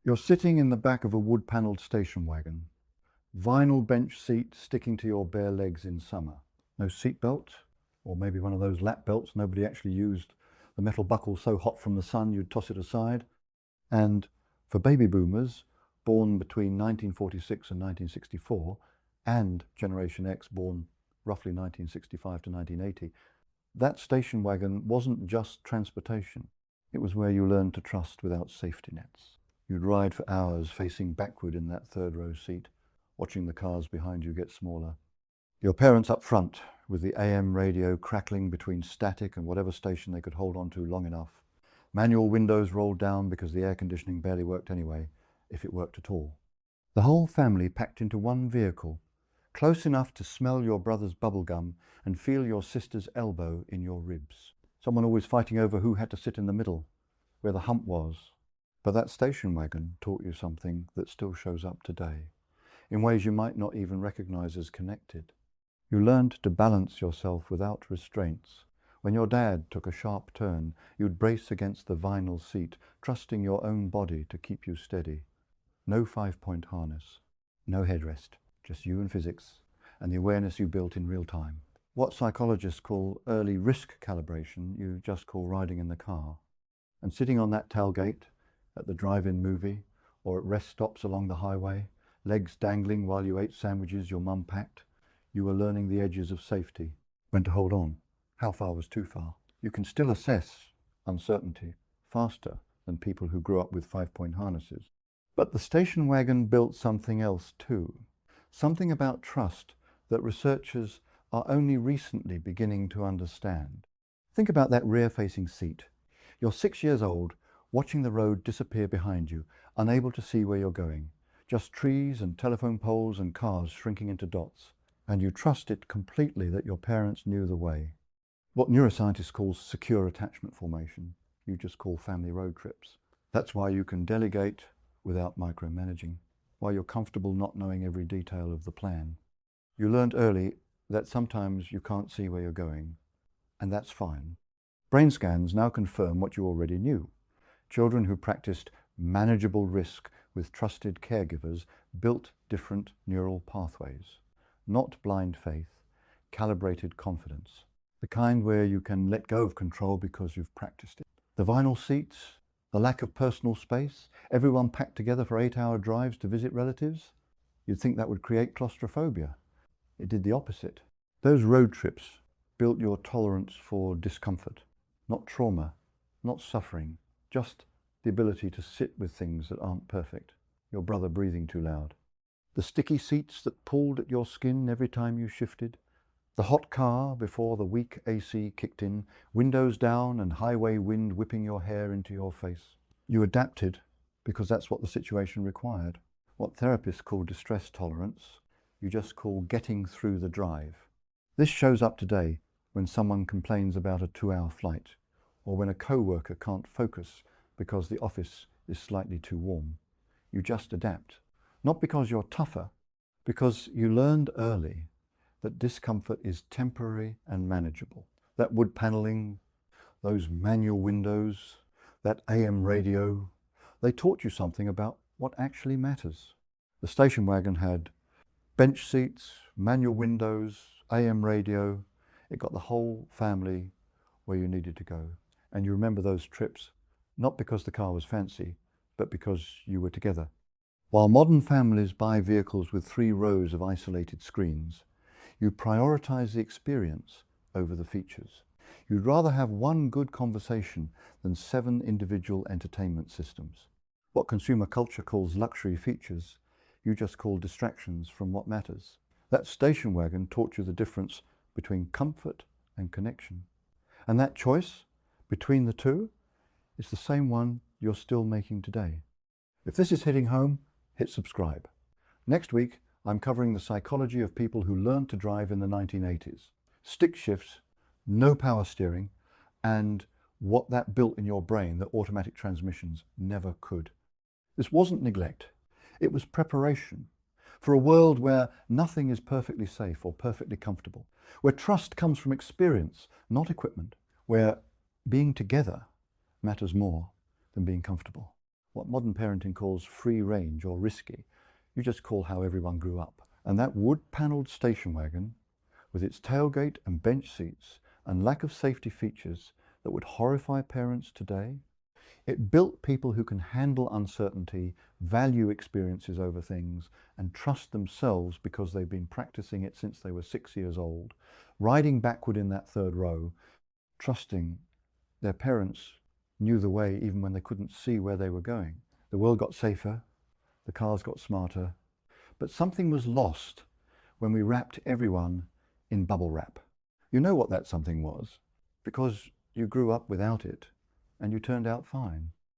You're sitting in the back of a wood-panelled station wagon. Vinyl bench seat sticking to your bare legs in summer. No seat belt, or maybe one of those lap belts nobody actually used. The metal buckle so hot from the sun you'd toss it aside. And for baby boomers born between 1946 and 1964, and Generation X born roughly 1965 to 1980, that station wagon wasn't just transportation. It was where you learned to trust without safety nets. You'd ride for hours facing backward in that third row seat, watching the cars behind you get smaller. Your parents up front with the AM radio crackling between static and whatever station they could hold on to long enough. Manual windows rolled down because the air conditioning barely worked anyway, if it worked at all. The whole family packed into one vehicle, close enough to smell your brother's bubble gum and feel your sister's elbow in your ribs. Someone always fighting over who had to sit in the middle, where the hump was. But that station wagon taught you something that still shows up today, in ways you might not even recognize as connected. You learned to balance yourself without restraints. When your dad took a sharp turn, you'd brace against the vinyl seat, trusting your own body to keep you steady. No 5-point harness, no headrest, just you and physics, and the awareness you built in real time. What psychologists call early risk calibration, you just call riding in the car. And sitting on that tailgate, at the drive-in movie, or at rest stops along the highway, legs dangling while you ate sandwiches your mum packed, you were learning the edges of safety, when to hold on, how far was too far. You can still assess uncertainty faster than people who grew up with 5-point harnesses. But the station wagon built something else too, something about trust that researchers are only recently beginning to understand. Think about that rear-facing seat. You're 6 years old, watching the road disappear behind you, unable to see where you're going. Just trees and telephone poles and cars shrinking into dots. And you trusted completely that your parents knew the way. What neuroscientists call secure attachment formation, you just call family road trips. That's why you can delegate without micromanaging, why you're comfortable not knowing every detail of the plan. You learned early that sometimes you can't see where you're going, and that's fine. Brain scans now confirm what you already knew. Children who practiced manageable risk with trusted caregivers built different neural pathways. Not blind faith, calibrated confidence. The kind where you can let go of control because you've practiced it. The vinyl seats, the lack of personal space, everyone packed together for 8-hour drives to visit relatives. You'd think that would create claustrophobia. It did the opposite. Those road trips built your tolerance for discomfort, not trauma, not suffering, just the ability to sit with things that aren't perfect. Your brother breathing too loud. The sticky seats that pulled at your skin every time you shifted. The hot car before the weak AC kicked in, windows down and highway wind whipping your hair into your face. You adapted because that's what the situation required. What therapists call distress tolerance, you just call getting through the drive. This shows up today when someone complains about a 2-hour flight, or when a co-worker can't focus because the office is slightly too warm. You just adapt. Not because you're tougher, because you learned early that discomfort is temporary and manageable. That wood paneling, those manual windows, that AM radio, they taught you something about what actually matters. The station wagon had bench seats, manual windows, AM radio. It got the whole family where you needed to go. And you remember those trips, not because the car was fancy, but because you were together. While modern families buy vehicles with 3 rows of isolated screens, you prioritize the experience over the features. You'd rather have one good conversation than 7 individual entertainment systems. What consumer culture calls luxury features, you just call distractions from what matters. That station wagon taught you the difference between comfort and connection. And that choice between the two is the same one you're still making today. If this is hitting home, hit subscribe. Next week, I'm covering the psychology of people who learned to drive in the 1980s. Stick shifts, no power steering, and what that built in your brain that automatic transmissions never could. This wasn't neglect. It was preparation for a world where nothing is perfectly safe or perfectly comfortable, where trust comes from experience, not equipment, where being together matters more than being comfortable. what modern parenting calls free range or risky. You just call how everyone grew up. And that wood-panelled station wagon, with its tailgate and bench seats and lack of safety features that would horrify parents today, it built people who can handle uncertainty, value experiences over things, and trust themselves because they've been practicing it since they were 6 years old, riding backward in that third row, trusting their parents knew the way even when they couldn't see where they were going. The world got safer, the cars got smarter, but something was lost when we wrapped everyone in bubble wrap. You know what that something was, because you grew up without it and you turned out fine.